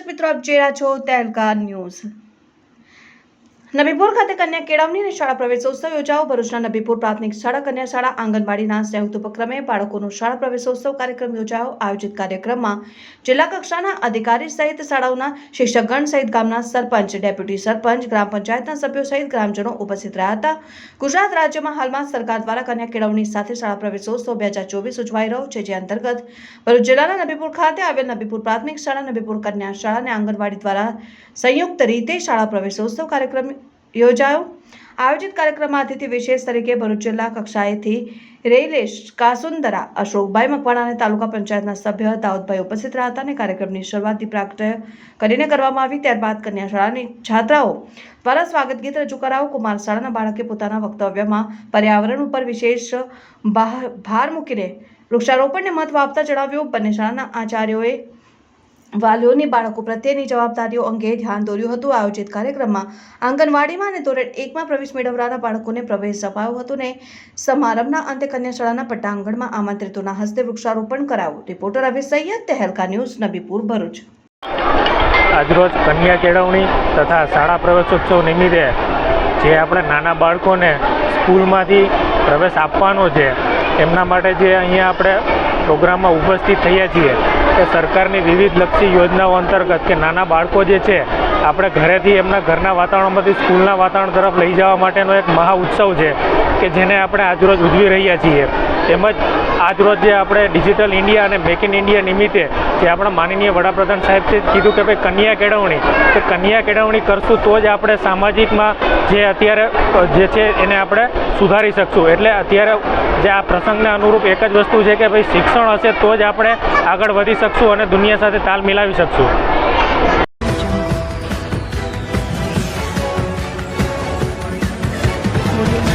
દર્શક મિત્રો, આપ જોઈ રહ્યા છો તહેલકા ન્યૂઝ। નબીપુર ખાતે કન્યા કેળવણી અને શાળા પ્રવેશોત્સવ યોજાયો। ભરૂચના નબીપુર પ્રાથમિક શાળા, કન્યા શાળા, આંગણવાડીના સંયુક્ત ઉપક્રમે બાળકોનો શાળા પ્રવેશોત્સવ કાર્યક્રમ યોજાયો। આયોજિત કાર્યક્રમમાં જિલ્લા કક્ષાના અધિકારી સહિત શાળાઓના શિક્ષકગણ સહિત ગામના સરપંચ, ડેપ્યુટી સરપંચ, ગ્રામ પંચાયતના સભ્યો સહિત ગ્રામજનો ઉપસ્થિત રહ્યા હતા। ગુજરાત રાજ્યમાં હાલમાં સરકાર દ્વારા કન્યા કેળવણી સાથે શાળા પ્રવેશોત્સવ 2024 ઉજવાઈ રહ્યો છે, જે અંતર્ગત ભરૂચ જિલ્લાના નબીપુર ખાતે આવેલ નબીપુર પ્રાથમિક શાળા, નબીપુર કન્યા શાળા અને આંગણવાડી દ્વારા સંયુક્ત રીતે શાળા પ્રવેશોત્સવ કાર્યક્રમ યોજાયો। આયોજિત કાર્યક્રમમાં અતિથિ વિશેષ તરીકે ભરૂચ જિલ્લા કક્ષાએથી રેલેશ કાસુંદરા, અશોકભાઈ મકવાણા અને તાલુકા પંચાયતના સભ્ય દાઉદભાઈ ઉપસ્થિત રહ્યા હતા અને કાર્યક્રમની શરૂઆત દીપ પ્રાગટ્ય કરીને કરવામાં આવી। ત્યારબાદ કન્યા શાળાની છાત્રાઓ દ્વારા સ્વાગત ગીત રજૂ કરાયું। કુમાર શાળાના બાળકે પોતાના વક્તવ્યમાં પર્યાવરણ ઉપર વિશેષ ભાર મૂકીને વૃક્ષારોપણને મહત્વ આપતા જણાવ્યું। બંને શાળાના આચાર્યોએ વાલીઓની બાળકો પ્રત્યેની જવાબદારીઓ અંગે ધ્યાન દોર્યું હતું। આયોજિત કાર્યક્રમમાં આંગણવાડીમાં અને ધોરણ 1માં પ્રવેશ મેળવનારા બાળકોને પ્રવેશ અપાયો હતો અને સમારંભના અંતે કન્યા શાળાના પટાંગણમાં આમંત્રિતોના હસ્તે વૃક્ષારોપણ કરાયું। રિપોર્ટર રવિ સૈયદ, તહેલકા ન્યૂઝ, નબીપુર, ભરૂચ। આજરોજ કન્યા કેળવણી તથા શાળા પ્રવેશોત્સવ નિમિત્તે જે આપણે નાના બાળકોને સ્કૂલમાંથી પ્રવેશ આપવાનો છે, એમના માટે જે અહીંયા આપણે પ્રોગ્રામમાં ઉપસ્થિત થયા છીએ એ સરકારની વિવિધ લક્ષી યોજનાઓ અંતર્ગત કે નાના બાળકો જે છે આપણે ઘરેથી એમના ઘરના વાતાવરણમાંથી સ્કૂલના વાતાવરણ તરફ લઈ જવા માટેનો એક મહા ઉત્સવ છે કે જેને આપણે આજરોજ ઉજવી રહ્યા છીએ। તેમજ આજરોજ જે આપણે ડિજિટલ ઇન્ડિયા અને મેક ઇન ઇન્ડિયા નિમિત્તે જે આપણા માનનીય વડાપ્રધાન સાહેબ છે કીધું કે ભાઈ કન્યા કેળવણી કરશું તો જ આપણે સામાજિકમાં જે અત્યારે જે છે એને આપણે સુધારી શકશું। એટલે અત્યારે જે આ પ્રસંગને અનુરૂપ એક જ વસ્તુ છે કે ભાઈ શિક્ષણ હશે તો જ આપણે આગળ વધી શકશું અને દુનિયા સાથે તાલ મિલાવી શકશું। Audio